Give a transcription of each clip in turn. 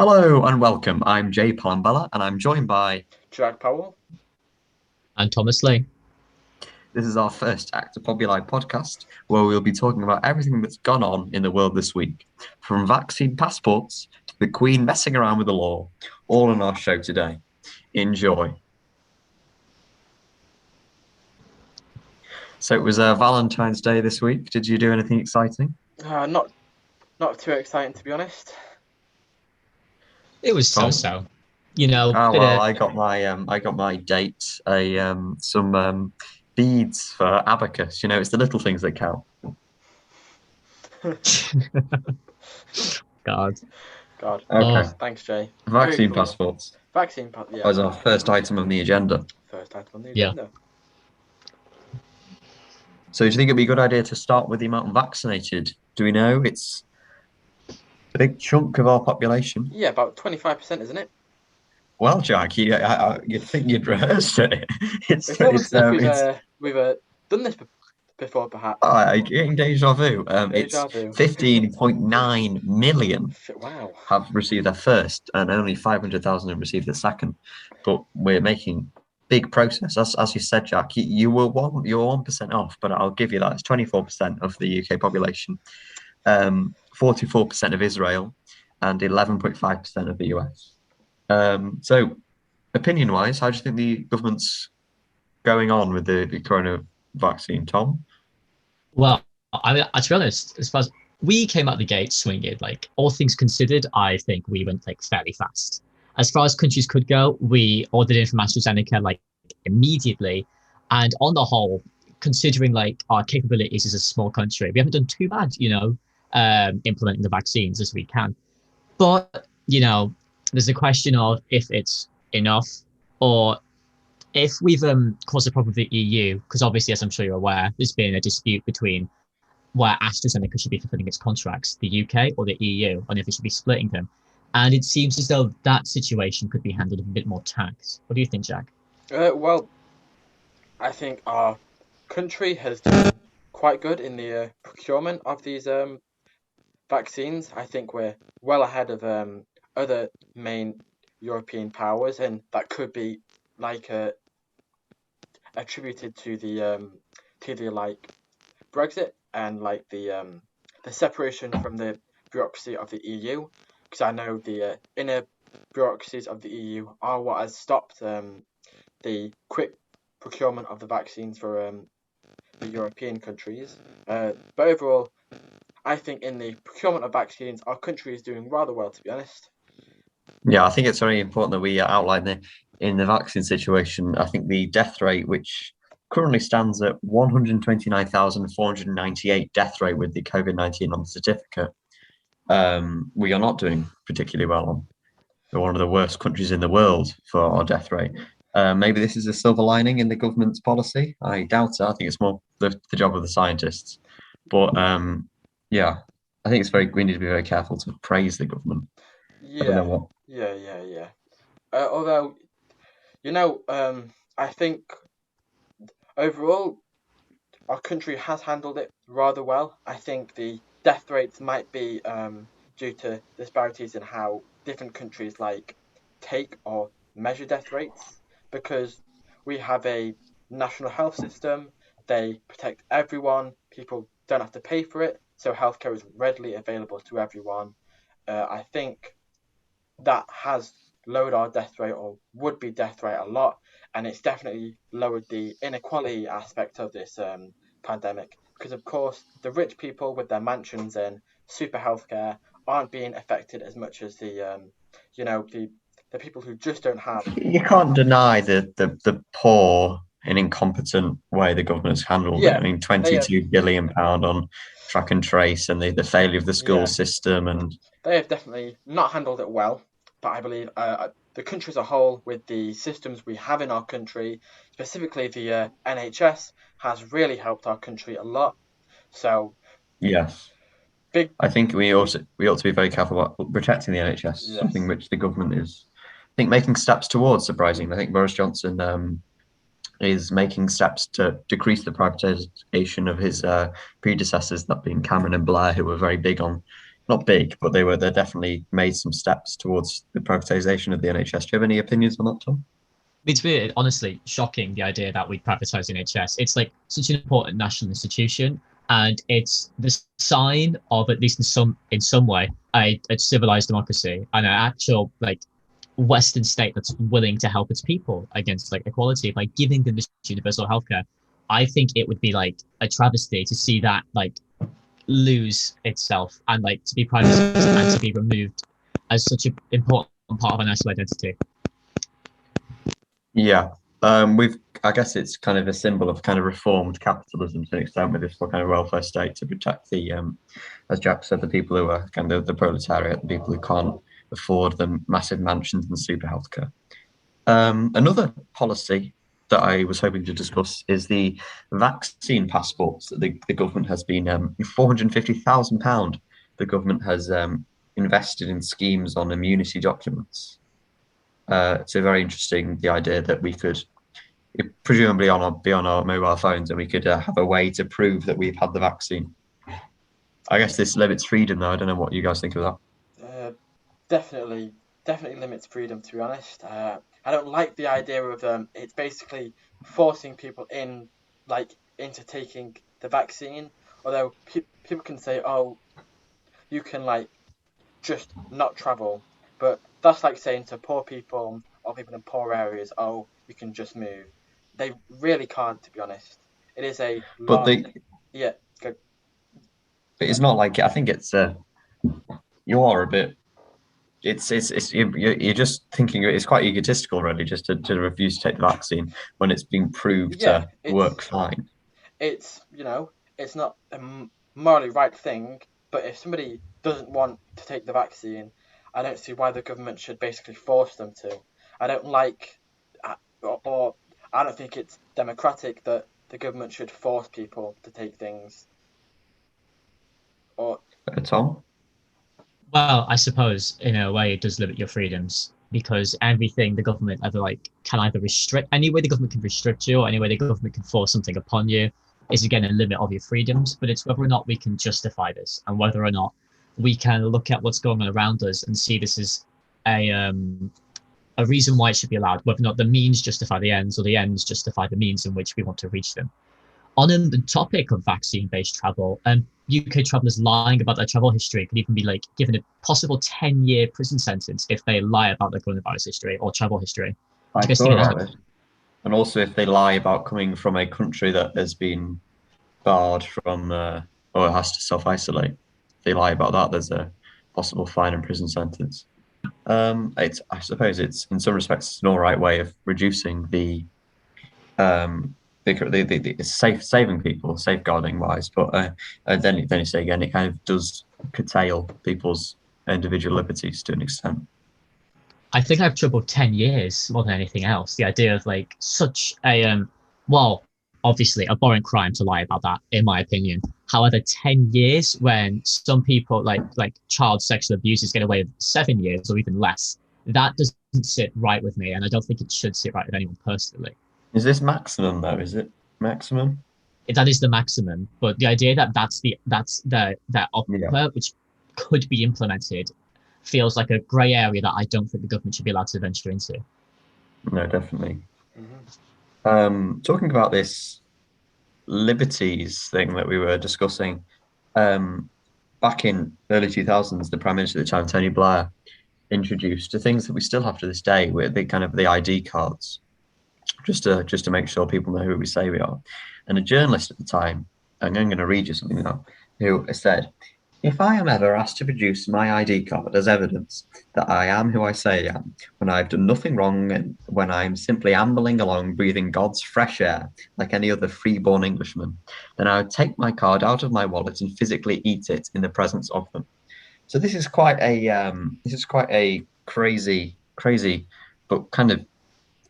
Hello and welcome. I'm Jay Palambella and I'm joined by... Jack Powell. And Thomas Lee. This is our first Actor Populi podcast where we'll be talking about everything that's gone on in the world this week, from vaccine passports to the Queen messing around with the law, all on our show today. Enjoy. So it was Valentine's Day this week. Did you do anything exciting? Not too exciting, to be honest. It was Tom? so-so. You know, I got my date some beads for abacus. You know, it's the little things that count. God. Okay. Oh. Thanks, Jay. Vaccine Very cool. passports. Vaccine passports. Yeah. Was our first item on the agenda. First item on the Yeah. agenda. So do you think it'd be a good idea to start with the amount vaccinated? Do we know it's a big chunk of our population? Yeah, about 25%, isn't it? Well, Jack, you'd think you'd rehearsed it. It's we've done this before, perhaps. Getting deja vu. Deja vu. 15.9 million Wow. have received their first, and only 500,000 have received their second. But we're making big progress. As you said, Jack, you're 1% off, but I'll give you that. It's 24% of the UK population, 44% of Israel, and 11.5% of the US. So, opinion-wise, how do you think the government's going on with the corona vaccine, Tom? Well, I mean, to be honest, as far as we came out the gate swinging, like all things considered, I think we went like fairly fast. As far as countries could go, we ordered in from AstraZeneca like immediately, and on the whole, considering like our capabilities as a small country, we haven't done too bad, implementing the vaccines as we can. But there's a question of if it's enough, or if we've caused a problem with the EU, because obviously, as I'm sure you're aware, there's been a dispute between where AstraZeneca should be fulfilling its contracts, the UK or the EU, and if it should be splitting them. And it seems as though that situation could be handled with a bit more tact. What do you think, Jack? Well, I think our country has done quite good in the procurement of these vaccines. I think we're well ahead of other main European powers, and that could be like attributed to the like Brexit and like the separation from the bureaucracy of the EU, because I know the inner bureaucracies of the EU are what has stopped the quick procurement of the vaccines for the European countries. But overall, I think in the procurement of vaccines, our country is doing rather well, to be honest. Yeah, I think it's very important that we outline in the vaccine situation. I think the death rate, which currently stands at 129,498 death rate with the COVID-19 on the certificate, we are not doing particularly well on. We're one of the worst countries in the world for our death rate. Maybe this is a silver lining in the government's policy. I doubt it. I think it's more the job of the scientists. But yeah, I think we need to be very careful to praise the government. I don't know what. Yeah. Although, I think overall our country has handled it rather well. I think the death rates might be due to disparities in how different countries like take or measure death rates, because we have a national health system. They protect everyone. People don't have to pay for it, so healthcare is readily available to everyone. I think that has lowered our death rate, or would be death rate, a lot, and it's definitely lowered the inequality aspect of this pandemic, because of course the rich people with their mansions and super healthcare aren't being affected as much as the people who just don't have. You can't deny the poor and incompetent way the government's handled it. I mean, £22 billion on track and trace, and the failure of the school system, and they have definitely not handled it well. But I believe the country as a whole, with the systems we have in our country, specifically the NHS, has really helped our country a lot. So yes, I think we ought to be very careful about protecting the NHS, something which the government is, I think, making steps towards. Surprisingly, I think Boris Johnson is making steps to decrease the privatisation of his predecessors, that being Cameron and Blair, who were very big on not big, but they definitely made some steps towards the privatisation of the NHS. Do you have any opinions on that, Tom? It's weird, honestly, shocking the idea that we'd privatise the NHS. It's like such an important national institution, and it's the sign of, at least in some way, a civilized democracy and an actual like Western state that's willing to help its people against like equality by giving them this universal healthcare. I think it would be like a travesty to see that like lose itself and like to be privatized and to be removed as such an important part of our national identity. Yeah, I guess it's kind of a symbol of kind of reformed capitalism to an extent with this kind of welfare state to protect the, as Jack said, the people who are kind of the proletariat, the people who can't afford the massive mansions and super healthcare. Another policy that I was hoping to discuss is the vaccine passports that the government has been £450,000. The government has invested in schemes on immunity documents. It's very interesting, the idea that we could presumably be on our mobile phones and we could have a way to prove that we've had the vaccine. I guess this limits freedom, though. I don't know what you guys think of that. Definitely limits freedom, to be honest. I don't like the idea of it's basically forcing people into taking the vaccine. Although people can say, oh, you can like just not travel, but that's like saying to poor people or people in poor areas, oh, you can just move. They really can't, to be honest. It is a but long, yeah. but it's not like, I think it's you are a bit. You're just thinking it's quite egotistical, really, just to refuse to take the vaccine when it's been proved Yeah, to work fine. it's it's not a morally right thing, but if somebody doesn't want to take the vaccine, I don't see why the government should basically force them to. I don't like, or I don't think it's democratic that the government should force people to take things. Or Tom? Well, I suppose in a way it does limit your freedoms because everything the government ever like can either restrict any way the government can restrict you or any way the government can force something upon you is again a limit of your freedoms. But it's whether or not we can justify this and whether or not we can look at what's going on around us and see this as a reason why it should be allowed, whether or not the means justify the ends or the ends justify the means in which we want to reach them. On the topic of vaccine-based travel, UK travellers lying about their travel history could even be like given a possible 10-year prison sentence if they lie about their coronavirus history or travel history. I saw about it. And also if they lie about coming from a country that has been barred from or has to self-isolate. If they lie about that, there's a possible fine and prison sentence. I suppose it's in some respects an all right way of reducing the saving people, safeguarding wise, but then you say again, it kind of does curtail people's individual liberties to an extent. I think I have trouble 10 years more than anything else. The idea of like such a well, obviously a boring crime to lie about that, in my opinion. However, 10 years when some people like child sexual abusers get away with 7 years or even less, that doesn't sit right with me, and I don't think it should sit right with anyone personally. Is this maximum though? Is it maximum? That is the maximum, but the idea that that's the upper, Yeah. which could be implemented, feels like a grey area that I don't think the government should be allowed to venture into. No, definitely. Mhm. Talking about this liberties thing that we were discussing, back in early 2000s, the Prime Minister at the time, Tony Blair, introduced the things that we still have to this day, with the kind of the ID cards, just to make sure people know who we say we are. And a journalist at the time, and I'm going to read you something now, who said, "If I am ever asked to produce my ID card as evidence that I am who I say I am, when I've done nothing wrong and when I'm simply ambling along breathing God's fresh air like any other freeborn Englishman, then I would take my card out of my wallet and physically eat it in the presence of them." So this is quite a crazy, but kind of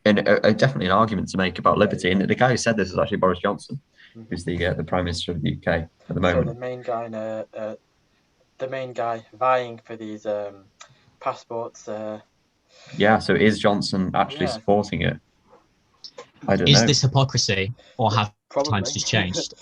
definitely an argument to make about liberty. And the guy who said this is actually Boris Johnson, who's the Prime Minister of the UK at the moment. So the main guy vying for these passports. Yeah, so is Johnson actually supporting it? I don't know. Is this hypocrisy, or have Probably. times just changed?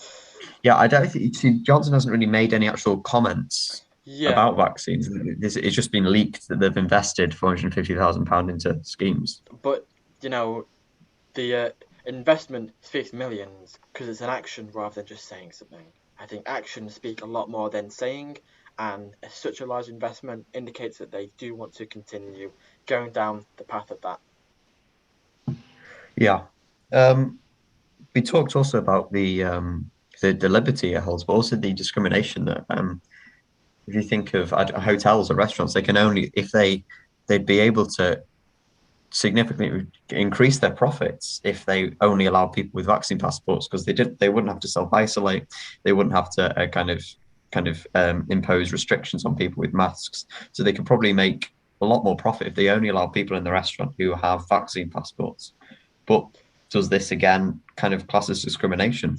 Yeah, I don't think Johnson hasn't really made any actual comments Yeah, about vaccines. It's just been leaked that they've invested £450,000 into schemes. but the investment speaks millions because it's an action rather than just saying something. I think actions speak a lot more than saying, and such a large investment indicates that they do want to continue going down the path of that. Yeah. We talked also about the liberty it holds, but also the discrimination that if you think of hotels or restaurants, they can only if they'd be able to significantly increase their profits if they only allow people with vaccine passports because they wouldn't have to self isolate, they wouldn't have to impose restrictions on people with masks, so they could probably make a lot more profit if they only allow people in the restaurant who have vaccine passports. But does this again kind of class as discrimination?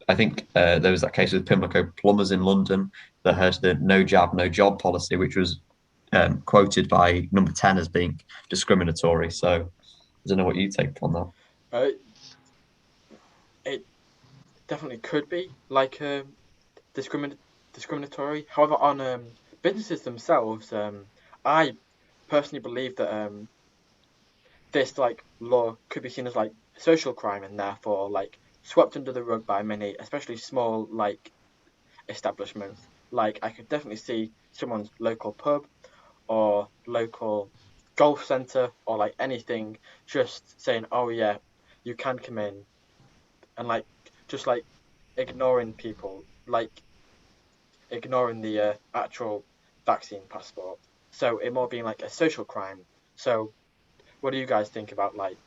I think there was that case with Pimlico plumbers in London that had the no jab, no job policy, which was quoted by Number 10 as being discriminatory. So I don't know what you take on that. Uh, it definitely could be like discrimin- discriminatory. However, on businesses themselves, I personally believe that this like law could be seen as like social crime and therefore like swept under the rug by many, especially small like establishments. Like I could definitely see someone's local pub or local golf centre or like anything just saying, "Oh yeah, you can come in," and like just like ignoring people, like ignoring the actual vaccine passport. So it more being like a social crime. So what do you guys think about like?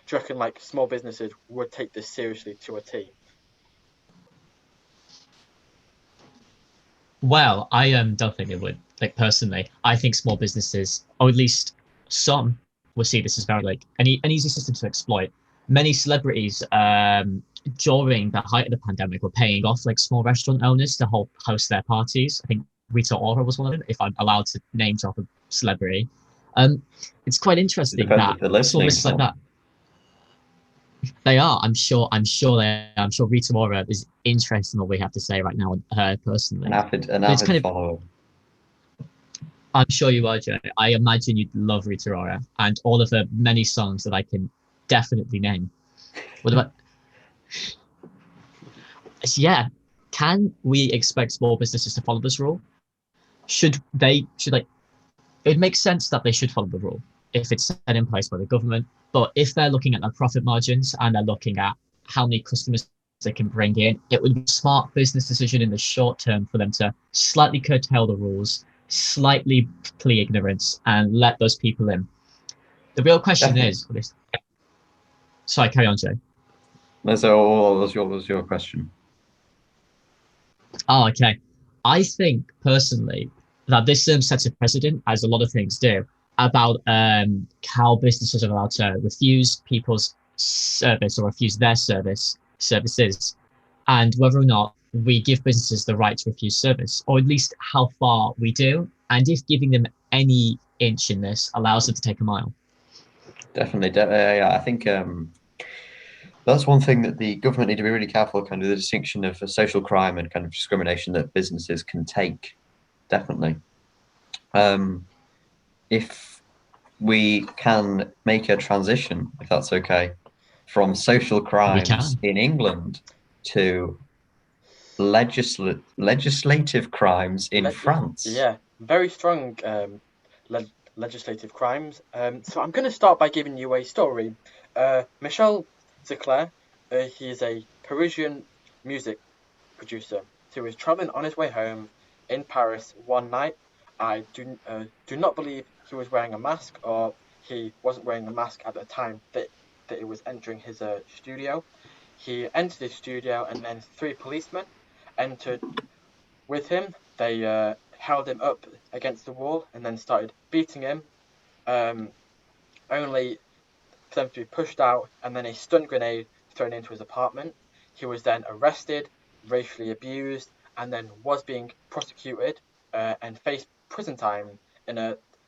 Do you reckon like small businesses would take this seriously to a T? Well, I don't think it would. Like personally, I think small businesses, or at least some, will see this as very like an easy system to exploit. Many celebrities during the height of the pandemic were paying off like small restaurant owners to host their parties. I think Rita Ora was one of them, if I'm allowed to name drop a celebrity. It's quite It interesting depends that if they're small listening, businesses like Tom. that they are. I'm sure. I'm sure Rita Ora is interested in what we have to say right now on her An personally. But it's avid kind of follower. I'm sure you are, Joe. I imagine you'd love Rita Ora and all of her many songs that I can definitely name. What about? Yeah, can we expect small businesses to follow this rule? Should they? Should like? It makes sense that they should follow the rule if it's set in place by the government. But if they're looking at their profit margins and they're looking at how many customers they can bring in, it would be a smart business decision in the short term for them to slightly curtail the rules, slightly plea ignorance, and let those people in. The real question Definitely. is, sorry, carry on, Joe. So what was your question? Oh, okay. I think personally that this sets a precedent, as a lot of things do, about how businesses are allowed to refuse people's service or refuse their services, and whether or not we give businesses the right to refuse service, or at least how far we do, and if giving them any inch in this allows them to take a mile. Definitely. Yeah, I think that's one thing that the government need to be really careful, kind of the distinction of social crime and kind of discrimination that businesses can take. Definitely. Um, if we can make a transition, if that's okay, from social We crimes can. in England to legislative crimes in France. Yeah, very strong le legislative crimes. So I'm going to start by giving you a story. Michel Zecler, he is a Parisian music producer who was traveling on his way home in Paris one night. I do not believe he was wearing a mask, or he wasn't wearing a mask at the time that he was entering his studio. He entered his studio, and then three policemen entered with him. They held him up against the wall and then started beating him, um, only for them to be pushed out and then a stun grenade thrown into his apartment. He was then arrested, racially abused, and then was being prosecuted and faced prison time. In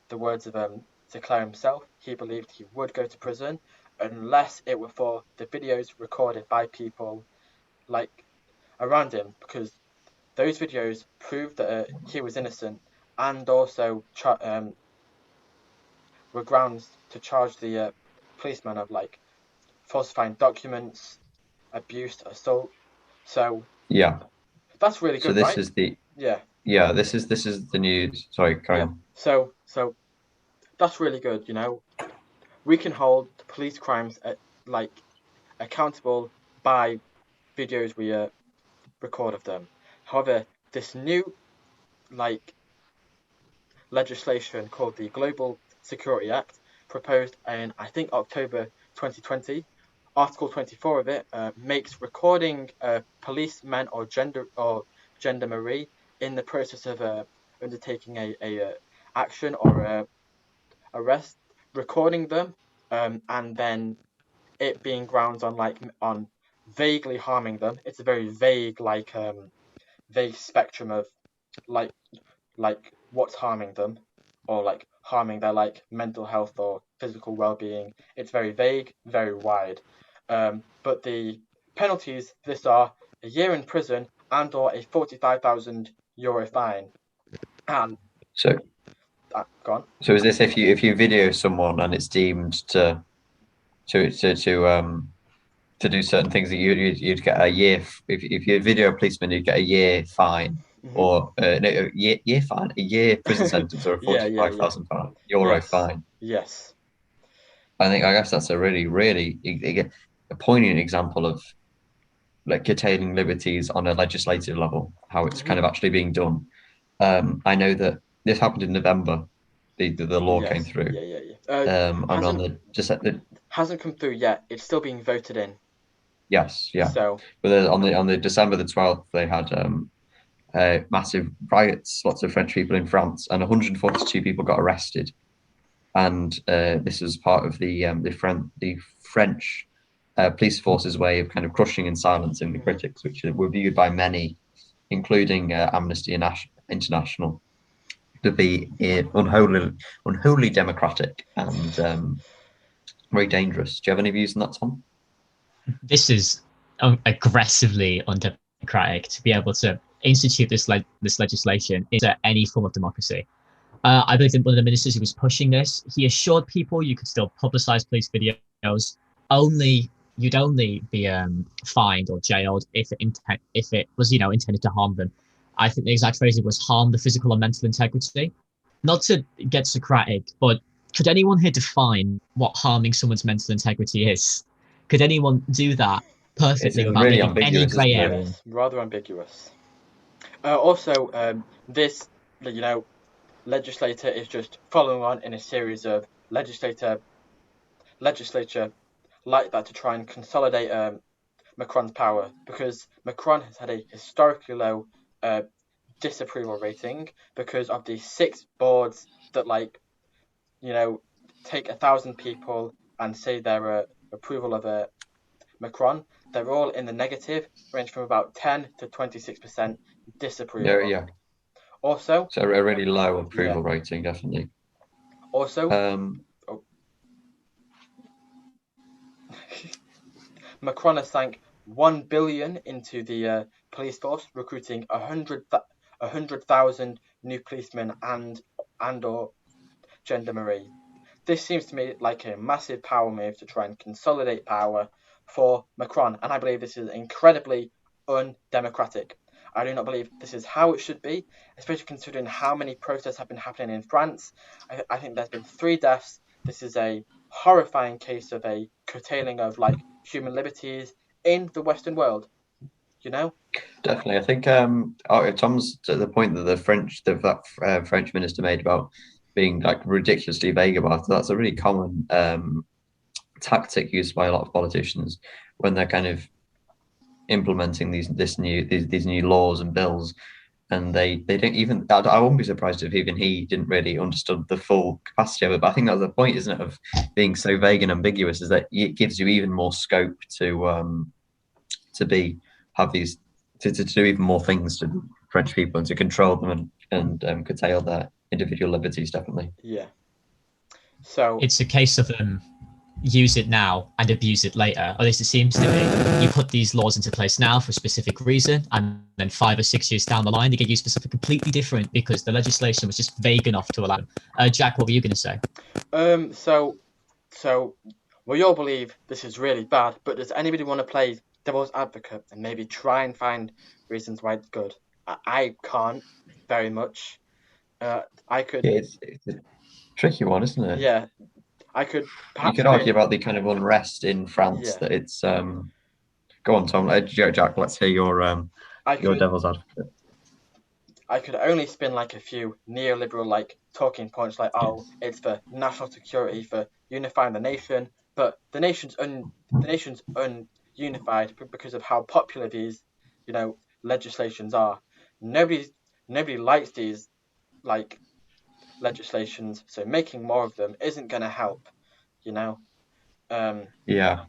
the words of Sinclair himself, he believed he would go to prison unless it were for the videos recorded by people like around him, because those videos proved that he was innocent, and also were grounds to charge the policeman of like falsifying documents, abuse, assault. So Yeah. that's really So good, this right? is the Yeah, this is the news. Sorry, carry yeah. on. So that's really good. We can hold police crimes like accountable by videos we record of them. However, this new like legislation called the Global Security Act, proposed in I think October 2020. Article 24 of it makes recording policemen or gendarmerie in the process of undertaking a action or arrest, recording them, and then it being grounds on on vaguely harming them. It's a very vague vague spectrum of like what's harming them, or like harming their like mental health or physical well-being. It's very vague, very wide. But the penalties for this are a year in prison and or a 45,000 euro fine. And So gone. so is this if you video someone and it's deemed to to to um to do certain things that you'd get a year if you're a video policeman you'd get a year fine Hmm. or no, a year fine, a year prison sentence, or a Yeah, yeah, yeah. €45,000 Yes, fine. yes. I guess that's a really a poignant example of like curtailing liberties on a legislative level, how it's Hmm. kind of actually being done. I know that this happened in November. The law came Yes, through, yeah, yeah, yeah. and on Hasn't the just at the hasn't come through yet. It's still being voted in. yes, yeah. So But on the December the 12th, they had massive riots, lots of French people in France, and 142 people got arrested. And this was part of the French police force's way of kind of crushing and silencing the mhm. critics, which were viewed by many, including Amnesty International, to be unholy democratic and very dangerous. Do you have any views on that, Tom? This is aggressively undemocratic to be able to institute this legislation into any form of democracy. I believe that one of the ministers who was pushing this, he assured people you could still publicize police videos. Only you'd only be fined or jailed if it was intended to harm them. I think the exact phrasing was harm the physical or mental integrity. Not to get Socratic, but could anyone here define what harming someone's mental integrity is? Could anyone do that It's perfectly without really leaving any ambiguous, grey isn't it? area? Yes, rather ambiguous. Also, this legislator is just following on in a series of legislature like that to try and consolidate Macron's power, because Macron has had a historically low uh, disapproval rating because of the six boards that take 1,000 people and say their approval of Macron. They're all in the negative, range from about 10 to 26% Yeah, disapproval. yeah. Also, So a really low yeah. approval rating, definitely. Also, Um, oh, Macron has sank 1 billion into the police force, recruiting 100,000 new policemen and or gendarmerie. This seems to me like a massive power move to try and consolidate power for Macron, and I believe this is incredibly undemocratic. I do not believe this is how it should be, especially considering how many protests have been happening in France. I think there's been 3 deaths. This is a horrifying case of a curtailing of human liberties in the Western world. You know? Definitely, I think Tom's to the point that that French minister made about being like ridiculously vague about it. That's a really common tactic used by a lot of politicians when they're kind of implementing these new laws and bills, and they don't even. I wouldn't be surprised if even he didn't really understood the full capacity of it. But I think that's the point, isn't it, of being so vague and ambiguous, is that it gives you even more scope to be have these to do even more things to French people and to control them and curtail their individual liberties. Definitely. Yeah. So It's a case of use it now and abuse it later. Or at least it seems to be. You put these laws into place now for a specific reason, and then 5 or 6 years down the line, they get used for something completely different because the legislation was just vague enough to allow them. Jack, what were you going to say? So we all believe this is really bad, but does anybody want to play devil's advocate and maybe try and find reasons why it's good? I can't very much. I could, It's a tricky one, isn't it? yeah, I could You perhaps could argue about the kind of unrest in France yeah, that it's. Go on, Tom. Jack, let's hear I your could, devil's advocate. I could only spin like a few neoliberal like talking points, like oh, Yes. it's for national security, for unifying the nation, but the nation's ununified because of how popular these, legislations are. Nobody, nobody likes these like legislations, so making more of them isn't going to help. You know, um, Yeah,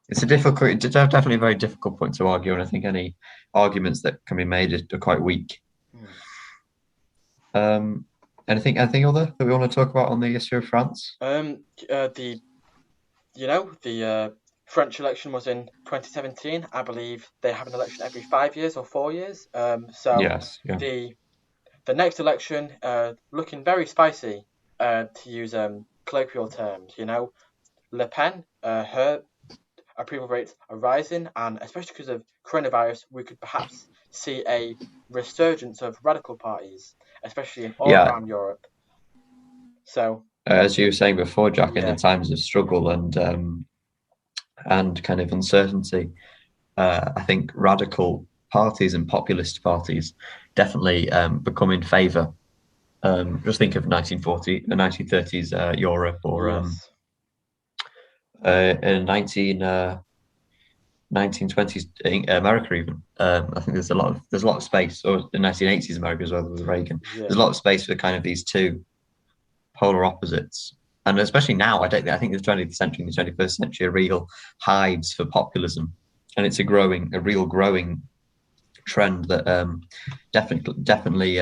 it's definitely a very difficult point to argue, and I think any arguments that can be made are quite weak. hmm. Um, anything other that we want to talk about on the issue of France? The the French election was in 2017. I believe they have an election every 5 years or 4 years. So Yes, yeah, the the next election, looking very spicy, to use colloquial terms. Le Pen, her approval rates are rising, and especially because of coronavirus, we could perhaps see a resurgence of radical parties, especially in all yeah. around Europe. So As you were saying before, Jack, in the yeah, times of struggle and kind of uncertainty, I think radical parties and populist parties definitely become in favour. Just think of 1940, 1930s Europe, or yes, 1920s America even. I think there's a lot of space, or the 1980s America as well with Reagan. yeah, There's a lot of space for kind of these two polar opposites, and especially now, I think the 20th century and the 21st century are real hives for populism, and it's a real growing trend that definitely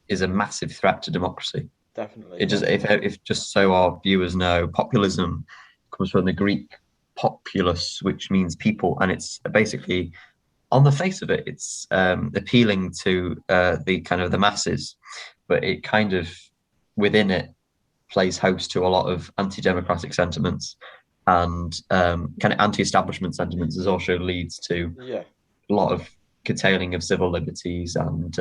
is a massive threat to democracy. definitely, It just, if just so our viewers know, populism comes from the Greek populus, which means people, and it's basically, on the face of it, it's appealing to the kind of the masses, but it kind of within it plays host to a lot of anti-democratic sentiments and kind of anti-establishment sentiments. As also leads to yeah, a lot of curtailing of civil liberties and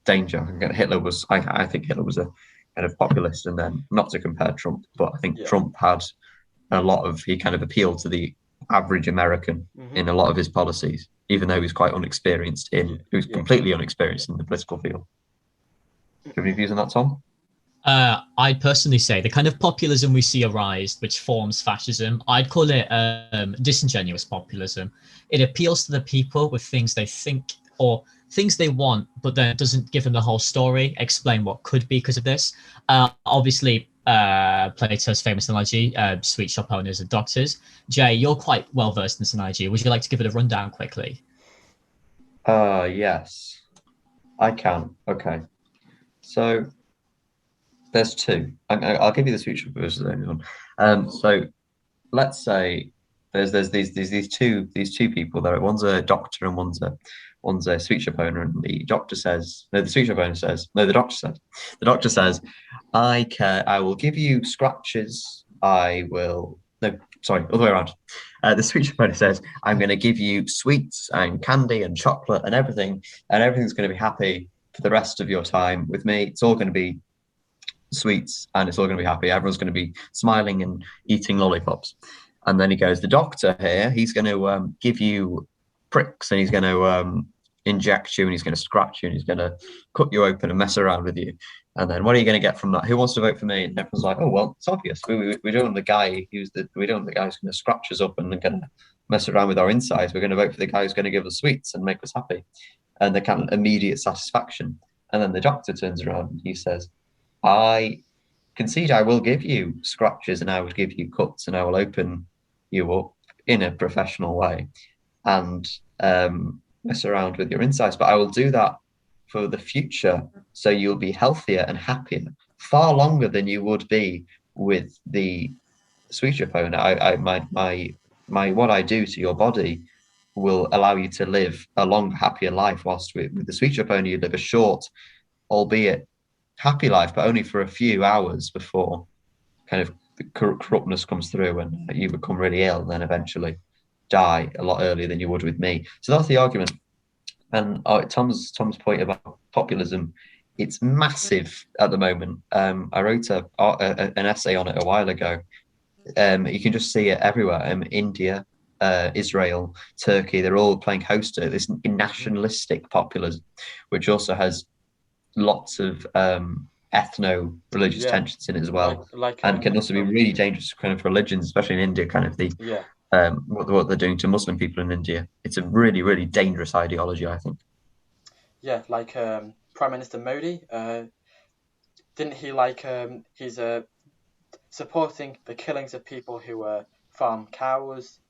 danger. I think Hitler was a kind of populist, and then not to compare Trump, but I think yeah. Trump had he kind of appealed to the average American Hmm. in a lot of his policies, even though he was quite unexperienced Yeah, he was yeah. completely unexperienced in the political field. Do you have any views on that, Tom? I'd personally say the kind of populism we see arise, which forms fascism, I'd call it disingenuous populism. It appeals to the people with things they think or things they want, but then it doesn't give them the whole story, explain what could be because of this. Obviously, Plato's famous analogy, sweet shop owners and doctors. Jay, you're quite well versed in this analogy. Would you like to give it a rundown quickly? Yes, I can. Okay, so there's two. I'll give you the future versus the only one. So let's say there's these two people there. One's a doctor and one's a sweet shop owner, and the doctor says no. The sweet shop owner says no. The doctor says, I will give you scratches. I will no. Sorry, other way around. The sweet shop owner says, I'm going to give you sweets and candy and chocolate and everything's going to be happy for the rest of your time with me. It's all going to be sweets and it's all going to be happy. Everyone's going to be smiling and eating lollipops. And then he goes, the doctor here, he's going to give you pricks and he's going to inject you and he's going to scratch you and he's going to cut you open and mess around with you. And then what are you going to get from that? Who wants to vote for me? And everyone's like, oh, well, it's obvious. We don't want the guy we don't want the guy who's going to scratch us up and going to mess around with our insides. We're going to vote for the guy who's going to give us sweets and make us happy. And the kind of immediate satisfaction. And then the doctor turns around and he says, I concede I will give you scratches and I will give you cuts and I will open you up in a professional way and mess around with your insides. But I will do that for the future so you'll be healthier and happier far longer than you would be with the sweet opponent, my what I do to your body will allow you to live a long, happier life. Whilst with the sweet opponent, you live a short, albeit happy life, but only for a few hours before kind of the corruptness comes through and you become really ill, and then eventually die a lot earlier than you would with me. So that's the argument. And Tom's point about populism, it's massive at the moment. I wrote an essay on it a while ago. You can just see it everywhere. India, Israel, Turkey, they're all playing host to this nationalistic populism, which also has lots of ethno-religious Yeah, tensions in it as well, like and can also be really dangerous kind of religions, especially in India. Kind of the yeah, what they're doing to Muslim people in India. It's a really, really dangerous ideology, I think. yeah, like Prime Minister Modi. Didn't he like he's supporting the killings of people who farm cows,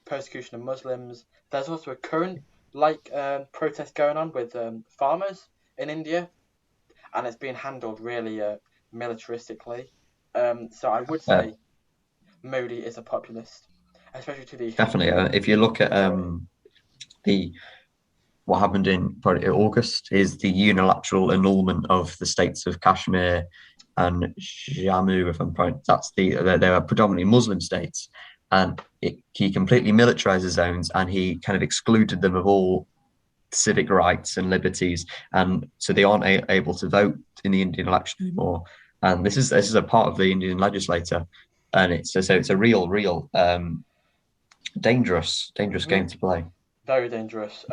persecution of Muslims. There's also a current protest going on with farmers in India, and it's being handled really militaristically. So I would Uh, say Modi is a populist, especially to the Definitely, Hindu if you look at majority. the what happened in probably August is the unilateral annulment of the states of Kashmir and Jammu, if I'm right. That's they are predominantly Muslim states, and he completely militarized the zones and he kind of excluded them of all civic rights and liberties, and so they aren't able to vote in the Indian election anymore. And this is a part of the Indian legislature, and it's a real dangerous Hmm. game to play. Very dangerous.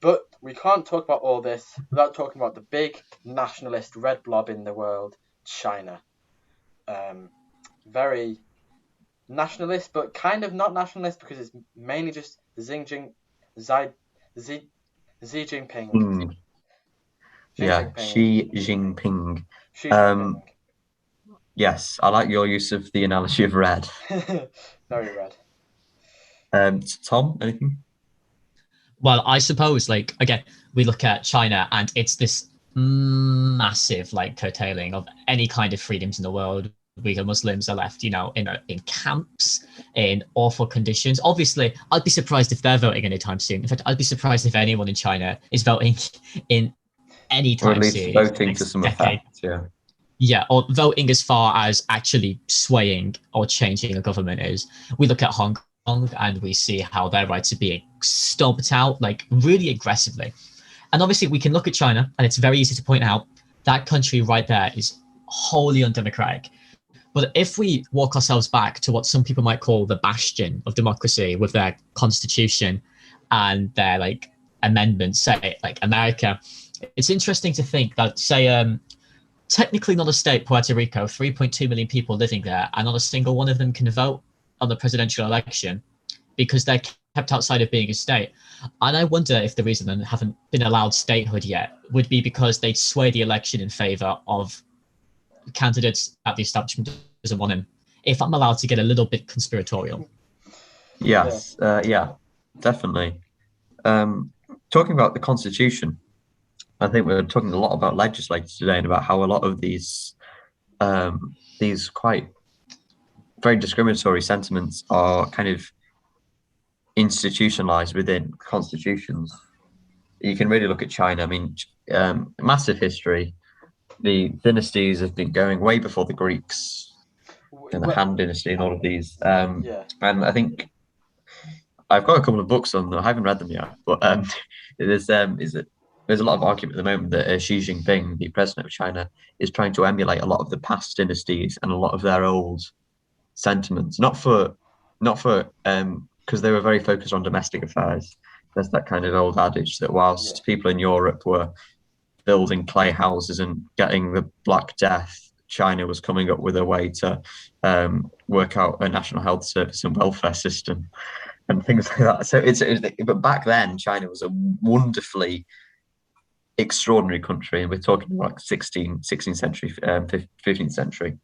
But we can't talk about all this without talking about the big nationalist red blob in the world, China. Um, Very nationalist, but kind of not nationalist because it's mainly just Xi, Xi, Xi Jinping. Mm, Xi yeah, Jinping. Xi Jinping. Xi Um, Jinping. yes, I like your use of the analogy of red. Very red. Tom, anything? Well, I suppose, like, again, we look at China and it's this massive, like, curtailing of any kind of freedoms in the world. Uyghur Muslims are left, in camps, in awful conditions. Obviously, I'd be surprised if they're voting anytime soon. In fact, I'd be surprised if anyone in China is voting in any Or at time least soon in the voting to next some decade. effect, yeah. Yeah, or voting as far as actually swaying or changing a government is. We look at Hong Kong and we see how their rights are being stomped out, like really aggressively. And obviously, we can look at China, and it's very easy to point out that country right there is wholly undemocratic. But if we walk ourselves back to what some people might call the bastion of democracy with their constitution and their like amendments, say like America, it's interesting to think that, say, technically not a state, Puerto Rico, 3.2 million people living there, and not a single one of them can vote on the presidential election because they're kept outside of being a state. And I wonder if the reason they haven't been allowed statehood yet would be because they'd sway the election in favor of candidates that the establishment doesn't want him. If I'm allowed to get a little bit conspiratorial. Yeah. Yes, yeah, definitely. Um, Talking about the Constitution, I think we are talking a lot about legislators today and about how a lot of these quite very discriminatory sentiments are kind of institutionalized within constitutions. You can really look at China. I mean, massive history. The dynasties have been going way before the Greeks and the Well, Han Dynasty and all of these. yeah. And I think I've got a couple of books on them. I haven't read them yet, but there's is it there's a lot of argument at the moment that Xi Jinping, the president of China, is trying to emulate a lot of the past dynasties and a lot of their old sentiments. Not for because they were very focused on domestic affairs. There's that kind of old adage that Yeah. whilst people in Europe were building clay houses and getting the Black Death, China was coming up with a way to work out a national health service and welfare system and things like that. So but back then, China was a wonderfully extraordinary country, and we're talking like 16th century, 15th century,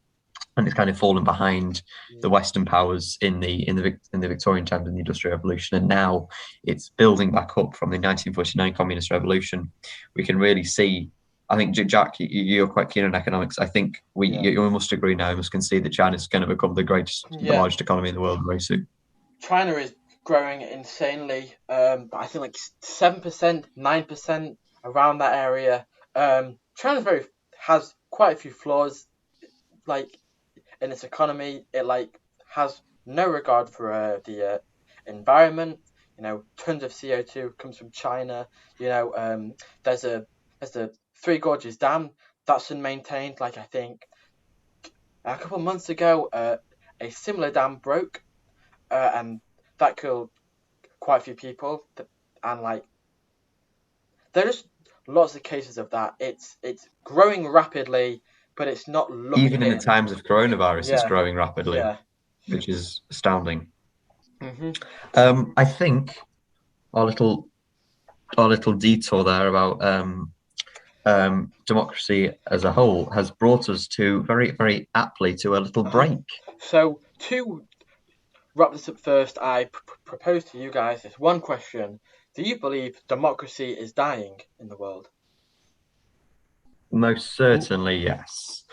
and it's kind of fallen behind the Yeah. Western powers in the Victorian times and the Industrial Revolution, and now it's building back up from the 1949 Communist Revolution. We can really see I think Jack, you're quite keen on economics. I think we must agree now. We must concede that China is going to become the largest economy in the world very soon. China is growing insanely. But I think like 7%, 9% around that area. China has quite a few flaws, like in its economy. It like has no regard for the environment. Tons of CO2 comes from China. There's a Three Gorges Dam that's unmaintained. Like I think a couple of months ago, a similar dam broke, and that killed quite a few people. And like there's lots of cases of that. It's growing rapidly, but it's not looking. Even in the times of coronavirus, it's growing rapidly, which is astounding. Mm-hmm. I think our little detour there about democracy as a whole has brought us to very, very aptly to a little break. So to wrap this up first, I propose to you guys this one question. Do you believe democracy is dying in the world? Most certainly, yes.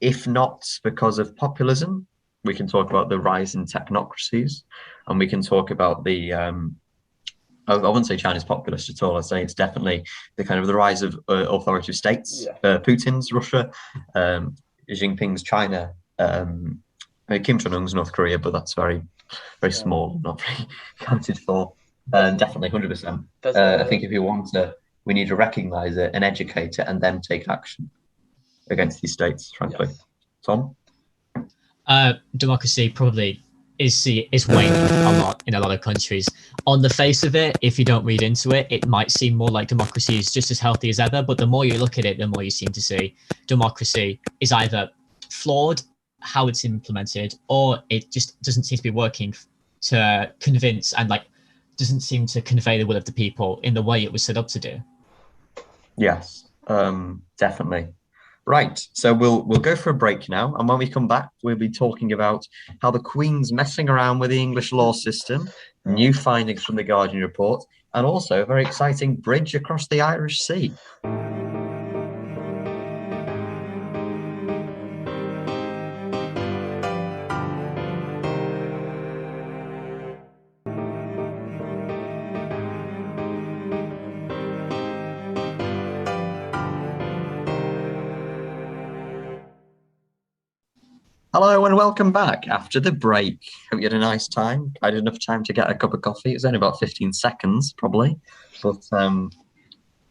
If not because of populism, we can talk about the rise in technocracies, and we can talk about the I wouldn't say China's populist at all. I'd say it's definitely the rise of authoritative states. Putin's Russia, Xi Jinping's China, Kim Jong Un's North Korea, but that's very, very small, not very counted for. Definitely, 100%. I think if we want to, we need to recognise it and educate it, and then take action against these states. Frankly, Tom. Democracy probably is waning a lot in a lot of countries. On the face of it, if you don't read into it, it might seem more like democracy is just as healthy as ever. But the more you look at it, the more you seem to see democracy is either flawed, how it's implemented, or it just doesn't seem to be working to convince and doesn't seem to convey the will of the people in the way it was set up to do. Yes, definitely. Right, so we'll go for a break now, and when we come back, we'll be talking about how the Queen's messing around with the English law system, new findings from the Guardian report, and also a very exciting bridge across the Irish Sea. Hello and welcome back after the break. Hope you had a nice time. I had enough time to get a cup of coffee. It was only about 15 seconds, probably. But,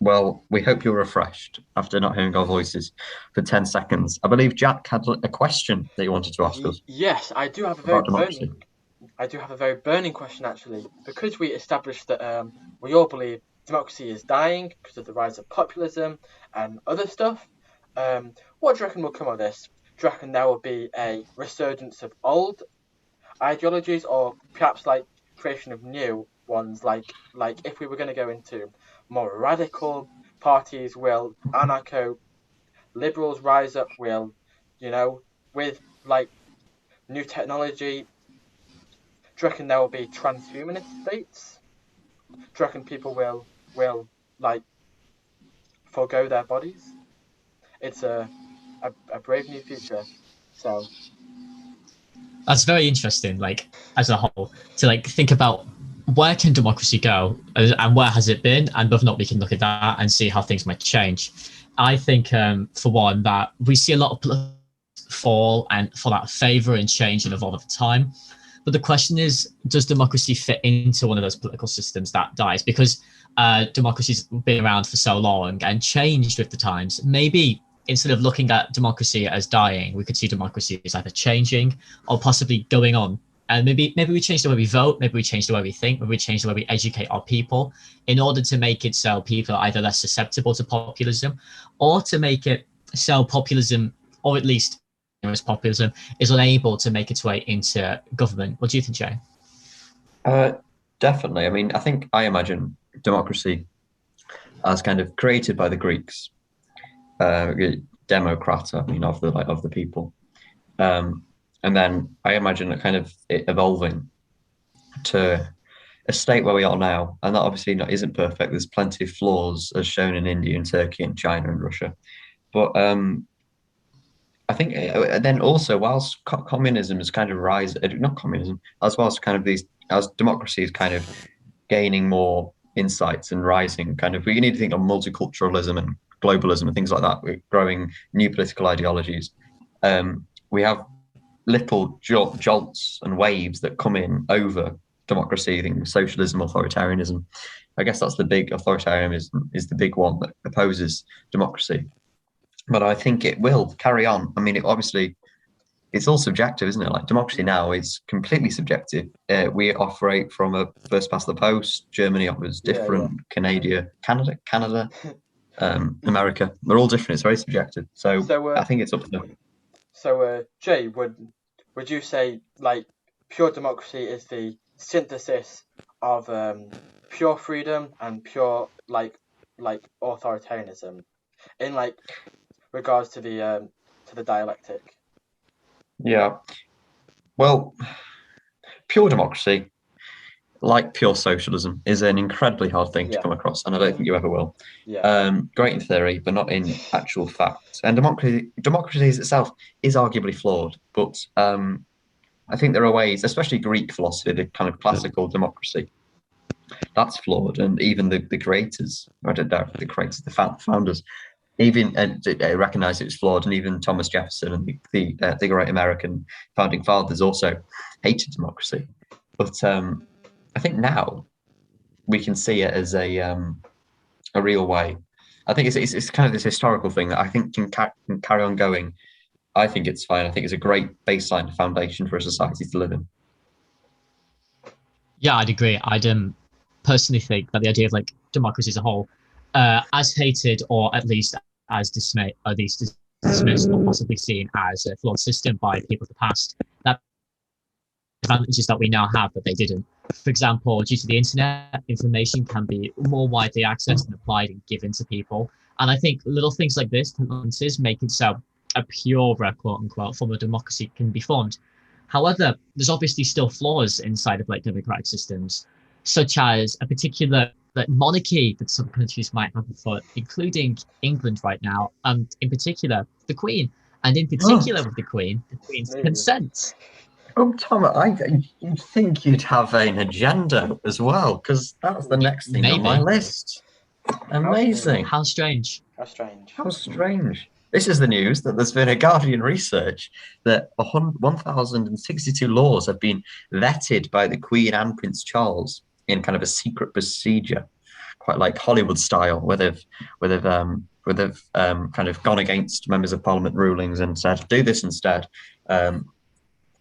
well, we hope you're refreshed after not hearing our voices for 10 seconds. I believe Jack had a question that you wanted to ask us. Yes, I do have a very burning question, actually. Because we established that we all believe democracy is dying because of the rise of populism and other stuff. What do you reckon will come of this? Do you reckon there will be a resurgence of old ideologies, or perhaps creation of new ones? Like if we were going to go into more radical parties, will anarcho liberals rise up? Will with new technology? Do you reckon there will be transhumanist states? Do you reckon people will forego their bodies? It's a brave new future. So that's very interesting, as a whole, to think about where can democracy go and where has it been, and whether or not we can look at that and see how things might change. I think, for one, that we see a lot of fall and fall out of favour and change and evolve over time. But the question is, does democracy fit into one of those political systems that dies? Because democracy's been around for so long and changed with the times. Maybe instead of looking at democracy as dying, we could see democracy as either changing or possibly going on. And maybe we change the way we vote, maybe we change the way we think, maybe we change the way we educate our people in order to make it so people are either less susceptible to populism, or to make it so populism, or at least populism, is unable to make its way into government. What do you think, Jay? Definitely. I mean, I imagine democracy as kind of created by the Greeks. Democrat, I mean, of the people, and then I imagine it kind of evolving to a state where we are now, and that obviously isn't perfect. There's plenty of flaws, as shown in India and Turkey and China and Russia. But I think then also, whilst communism is kind of rising, not communism, as well as kind of as democracy is kind of gaining more insights and rising, kind of, we need to think of multiculturalism and globalism and things like that. We're growing new political ideologies. We have little jolts and waves that come in over democracy, things, socialism, authoritarianism. I guess that's the big authoritarianism is the big one that opposes democracy. But I think it will carry on. I mean, obviously, it's all subjective, isn't it? Like democracy now is completely subjective. We operate from a first past the post. Germany offers different. Yeah. Canada, America. They're all different. It's very subjective. So I think it's up to them. So, Jay, would you say like pure democracy is the synthesis of pure freedom and pure like authoritarianism in like regards to the dialectic? Yeah. Well, pure democracy, like pure socialism, is an incredibly hard thing to come across, and I don't think you ever will. Yeah. Great in theory, but not in actual fact. And democracy itself is arguably flawed, but I think there are ways, especially Greek philosophy, the kind of classical democracy, that's flawed. And even the creators, I don't know, the founders, even recognized it was flawed. And even Thomas Jefferson and the great American founding fathers also hated democracy. But I think now we can see it as a real way. I think it's kind of this historical thing that I think can carry on going. I think it's fine. I think it's a great baseline foundation for a society to live in. Yeah, I'd agree. I'd personally think that the idea of like democracy as a whole, as hated or at least as dismissed or possibly seen as a flawed system by people of the past, that advantages that we now have that they didn't. For example, due to the internet, information can be more widely accessed and applied and given to people. And I think little things like this make it so a purer, quote unquote, form of democracy can be formed. However, there's obviously still flaws inside of like democratic systems, such as a particular monarchy that some countries might have afoot, including England right now, and in particular the Queen, and in particular with the Queen's consent. Oh, Tom, you think you'd have an agenda as well, because that's the next thing on my list. Amazing. How strange. How strange. This is the news that there's been a Guardian research that 1,062 laws have been vetted by the Queen and Prince Charles in kind of a secret procedure, quite like Hollywood style, where they've kind of gone against members of Parliament rulings and said, do this instead.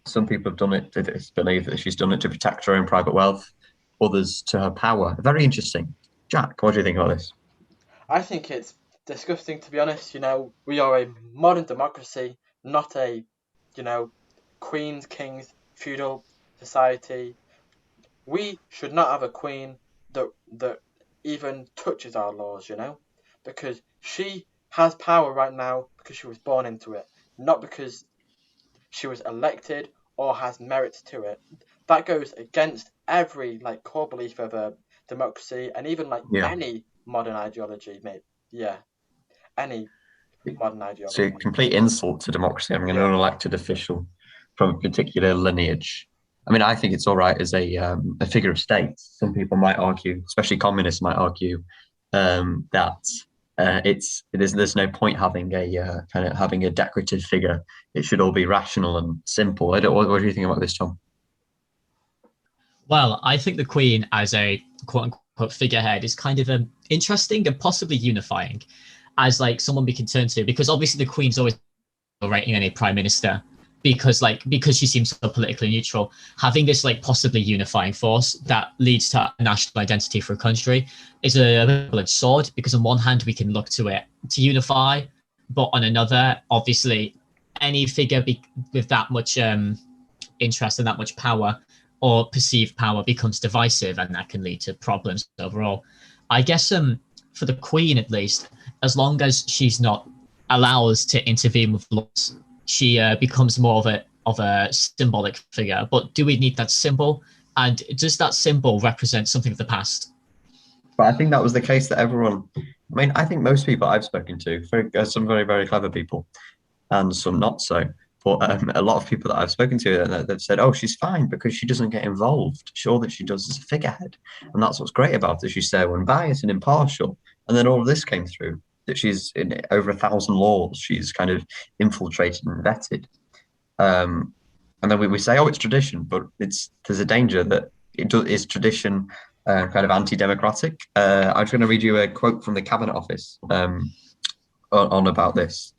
Some people have done it, it's believed that she's done it to protect her own private wealth, others to her power. Very interesting. Jack, what do you think about this? I think it's disgusting, to be honest. You know, we are a modern democracy, not a, queens, kings, feudal society. We should not have a queen that even touches our laws, because she has power right now because she was born into it, not because she was elected or has merits to it. That goes against every core belief of a democracy and even any modern ideology, mate. Yeah, any modern ideology. It's a complete insult to democracy having an unelected official from a particular lineage. I mean, I think it's all right as a figure of state. Some people might argue, especially communists might argue, that there's no point having a decorative figure. It should all be rational and simple. What do you think about this, Tom? Well, I think the Queen as a quote unquote figurehead is kind of interesting and possibly unifying as someone we can turn to, because obviously the Queen's always rating any prime minister because she seems so politically neutral. Having this possibly unifying force that leads to a national identity for a country is a double-edged sword, because on one hand we can look to it to unify, but on another, obviously any figure with that much interest and that much power or perceived power becomes divisive, and that can lead to problems overall. I guess for the Queen, at least, as long as she's not allowed to intervene with laws, she becomes more of a symbolic figure. But do we need that symbol? And does that symbol represent something of the past? But I think that was the case that everyone. I mean, I think most people I've spoken to, some very, very clever people, and some not so. But a lot of people that I've spoken to, they've said, "Oh, she's fine because she doesn't get involved. All that she does is a figurehead, and that's what's great about her. She's so unbiased and impartial." And then all of this came through that she's in over 1,000 laws. She's kind of infiltrated and vetted. And then we say, "Oh, it's tradition," but there's a danger that is tradition kind of anti-democratic. I'm just going to read you a quote from the Cabinet Office on about this.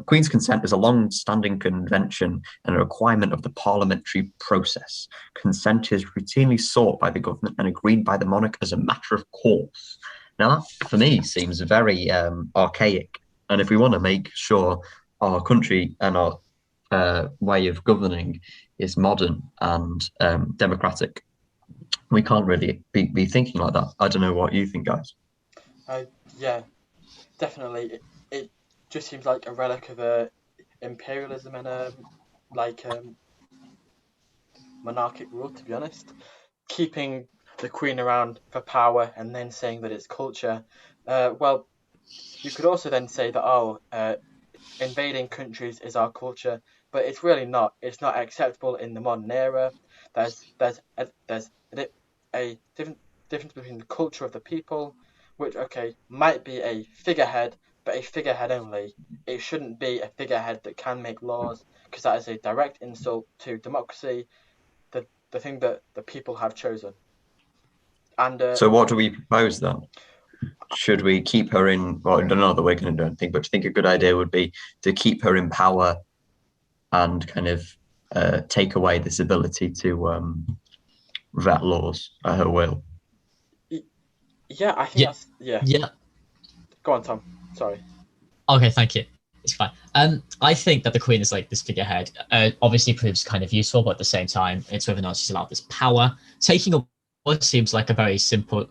Queen's consent is a long-standing convention and a requirement of the parliamentary process. Consent is routinely sought by the government and agreed by the monarch as a matter of course. Now, that for me seems very archaic. And if we want to make sure our country and our way of governing is modern and democratic, we can't really be thinking like that. I don't know what you think, guys. Yeah, definitely. It just seems like a relic of imperialism and monarchic rule, to be honest. Keeping the Queen around for power and then saying that it's culture. Well, you could also then say that invading countries is our culture, but it's really not. It's not acceptable in the modern era. There's a difference between the culture of the people, which might be a figurehead, but a figurehead only. It shouldn't be a figurehead that can make laws, because that is a direct insult to democracy, the thing that the people have chosen. And So what do we propose then? Should we keep her in? Well, I don't know that we're going to do anything, but I think a good idea would be to keep her in power and kind of take away this ability to vet laws at her will. Yeah, I think that's Yeah. Go on, Tom. Sorry. Okay, thank you. It's fine. I think that the Queen is like this figurehead. Obviously proves kind of useful, but at the same time, it's whether or not she's allowed this power. Taking away seems like a very simple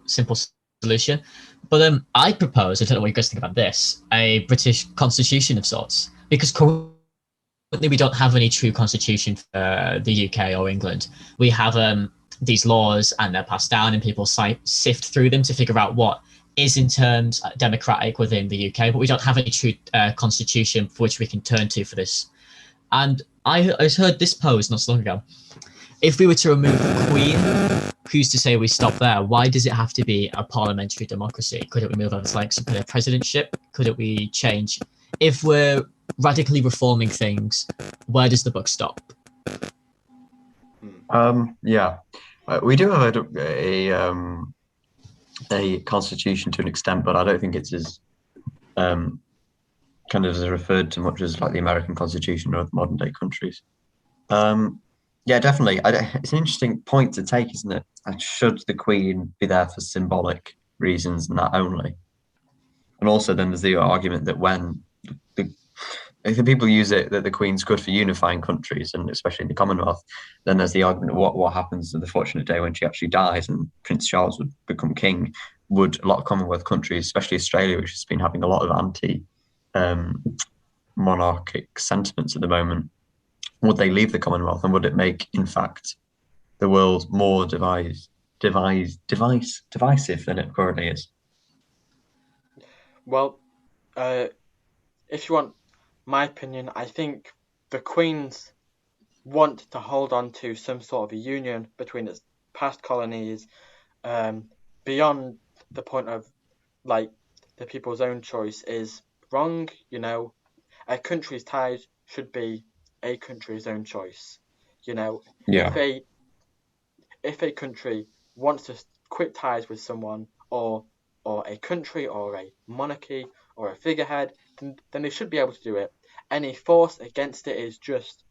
solution. But I propose, I don't know what you guys think about this, a British constitution of sorts. Because currently we don't have any true constitution for the UK or England. We have these laws and they're passed down and people sift through them to figure out what is in terms democratic within the UK, but we don't have any true constitution for which we can turn to for this. And I heard this posed not so long ago. If we were to remove the Queen, who's to say we stop there? Why does it have to be a parliamentary democracy? Could it remove us like some kind of presidentship? Could we change? If we're radically reforming things, where does the book stop? Yeah, we do have a constitution to an extent, but I don't think it's as kind of as referred to much as like the American Constitution or the modern day countries. Yeah, definitely. It's an interesting point to take, isn't it? Should the Queen be there for symbolic reasons and that only? And also, then there's the argument that if the people use it that the Queen's good for unifying countries, and especially in the Commonwealth, then there's the argument of what happens to the fortunate day when she actually dies and Prince Charles would become king. Would a lot of Commonwealth countries, especially Australia, which has been having a lot of anti-monarchic sentiments at the moment, would they leave the Commonwealth, and would it make, in fact, the world more divisive than it currently is? Well, if you want my opinion, I think the Queen's want to hold on to some sort of a union between its past colonies, beyond the point of like the people's own choice is wrong. A country's ties should be a country's own choice. Yeah. If a country wants to quit ties with someone or a country or a monarchy or a figurehead, then they should be able to do it. Any force against it is just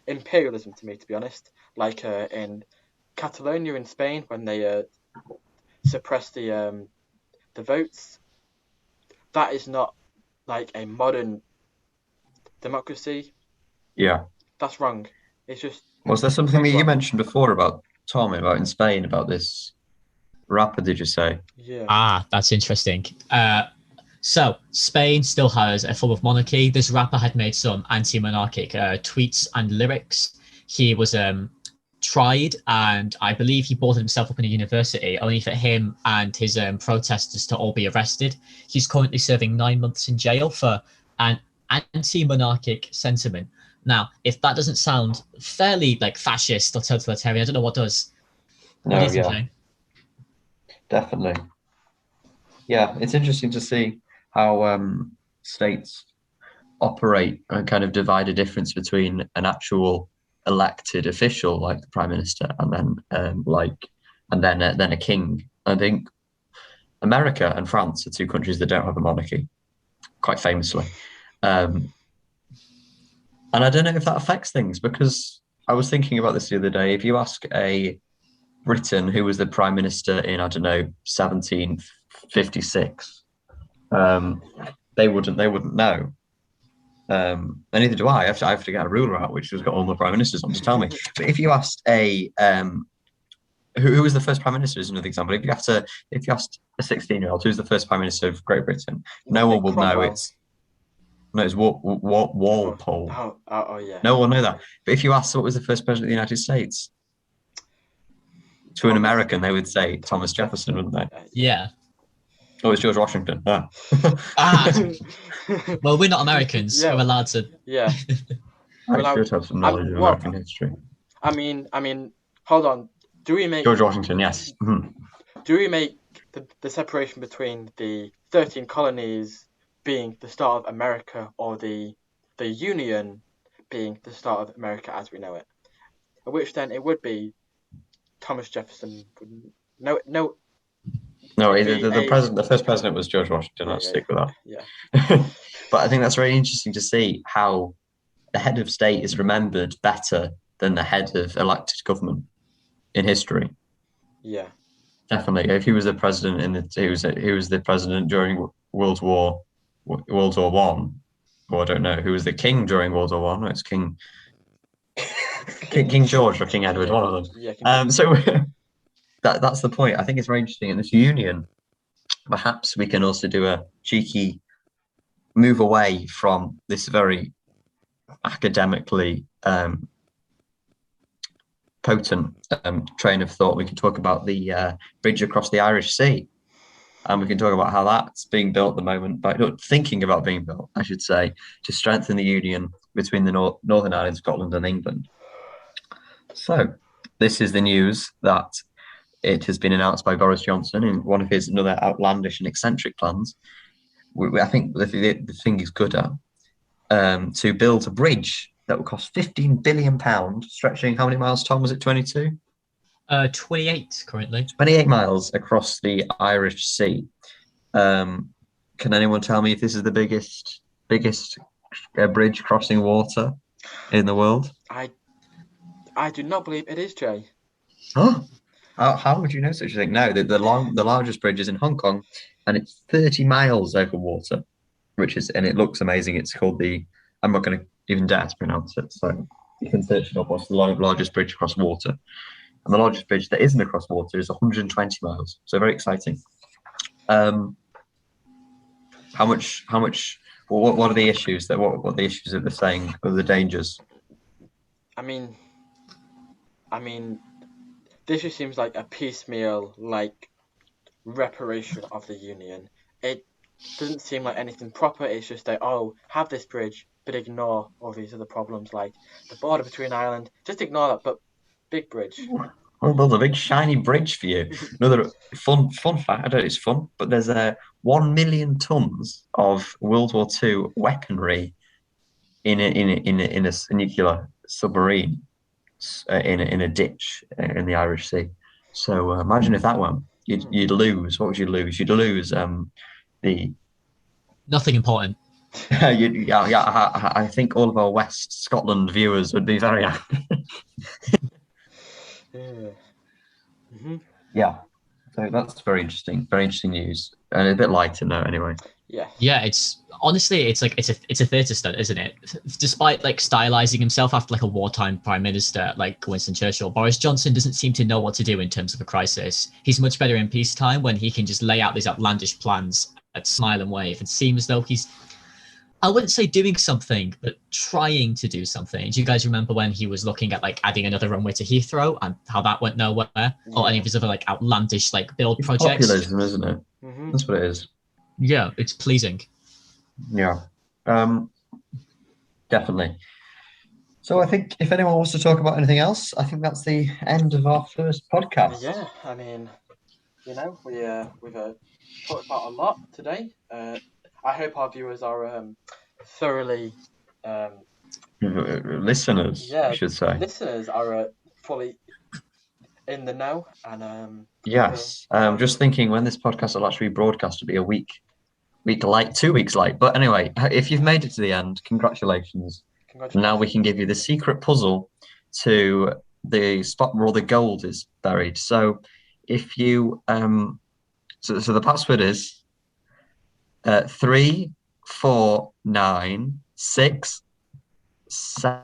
imperialism to me, to be honest. Like in Catalonia in Spain, when they suppressed the votes, that is not like a modern democracy. Yeah. That's wrong. It's just. Was there something that you mentioned before about Tommy, about in Spain, about this rapper, did you say? Yeah. That's interesting. So Spain still has a form of monarchy. This rapper had made some anti-monarchic tweets and lyrics. He was tried, and I believe he brought himself up in a university, only for him and his protesters to all be arrested. He's currently serving 9 months in jail for an anti-monarchic sentiment. Now, if that doesn't sound fairly like fascist or totalitarian, I don't know what does. What do you think, Jay? Definitely. Yeah, it's interesting to see how states operate and kind of divide a difference between an actual elected official like the prime minister and then a king. I think America and France are two countries that don't have a monarchy, quite famously. And I don't know if that affects things, because I was thinking about this the other day. If you ask a Briton who was the prime minister in, I don't know, 1756, they wouldn't know. And neither do I. I have to get a ruler out, which has got all the prime ministers on to tell me. But if you asked a who was the first prime minister is another example. If you asked a 16-year-old who's the first prime minister of Great Britain, no one will know. It's Walpole. Oh yeah. No one will know that. But if you ask what was the first president of the United States, to an American, they would say Thomas Jefferson, wouldn't they? Yeah. Oh, it's George Washington. Well, we're not Americans. Yeah. We're allowed to. Yeah. I should have some knowledge of American history. I mean, hold on. Do we make George Washington? Yes. Mm-hmm. Do we make the separation between the 13 colonies being the start of America, or the Union being the start of America as we know it? Which then it would be Thomas Jefferson. No. The first president was George Washington. Let's stick with that. Yeah. But I think that's very interesting to see how the head of state is remembered better than the head of elected government in history. Yeah. Definitely. If he was the president he was the president during World War One, or I don't know, who was the king during World War One? No, it's King George or King Edward, one of them. Yeah. So that's the point. I think it's very interesting in this union. Perhaps we can also do a cheeky move away from this very academically potent train of thought. We can talk about the bridge across the Irish Sea, and we can talk about how that's being built at the moment, thinking about being built, I should say, to strengthen the union between the Northern Ireland, Scotland and England. So this is the news that it has been announced by Boris Johnson in one of his another outlandish and eccentric plans. I think the thing is good at to build a bridge that will cost £15 billion, stretching how many miles, Tom? Was it 22? 28 currently. 28 miles across the Irish Sea. Can anyone tell me if this is the biggest bridge crossing water in the world? I do not believe it is, Jay. Huh? How would you know such a thing? No, the largest bridge is in Hong Kong, and it's 30 miles over water, and it looks amazing. It's called I'm not going to even dare to pronounce it, so you can search it up. What's the largest bridge across water? And the largest bridge that isn't across water is 120 miles. So very exciting. How much? What are the issues? What are the issues that they're saying? What are the dangers? I mean, this just seems like a piecemeal, reparation of the union. It doesn't seem like anything proper. It's just have this bridge, but ignore all these other problems like the border between Ireland. Just ignore that, but big bridge. We'll build a big shiny bridge for you. Another fun fact. I don't know, it's fun, but there's 1 million tons of World War II weaponry in a nuclear submarine in a ditch in the Irish Sea. So imagine if that went. You'd lose. What would you lose? You'd lose nothing important. I think all of our West Scotland viewers would be very happy. Yeah. So that's very interesting news, and a bit lighter note anyway. Yeah, it's a theatre stunt, isn't it? Despite stylizing himself after a wartime prime minister like Winston Churchill, Boris Johnson doesn't seem to know what to do in terms of a crisis. He's much better in peacetime when he can just lay out these outlandish plans and smile and wave. It seems though I wouldn't say doing something, but trying to do something. Do you guys remember when he was looking at like adding another runway to Heathrow and how that went nowhere, or any of his other like outlandish like build It's projects? populism, isn't it? Mhm. That's what it is. Yeah, it's pleasing. Yeah, definitely. So I think if anyone wants to talk about anything else, I think that's the end of our first podcast. Yeah, I mean, we've talked about a lot today. I hope our viewers are thoroughly Listeners, yeah, I should say. listeners are fully in the know and Yes. Just thinking when this podcast will actually be broadcast, it'll be a week late, 2 weeks late. But anyway, if you've made it to the end, congratulations. Now we can give you the secret puzzle to the spot where all the gold is buried. So if you so the password is 3, 4, 9, 6, 7.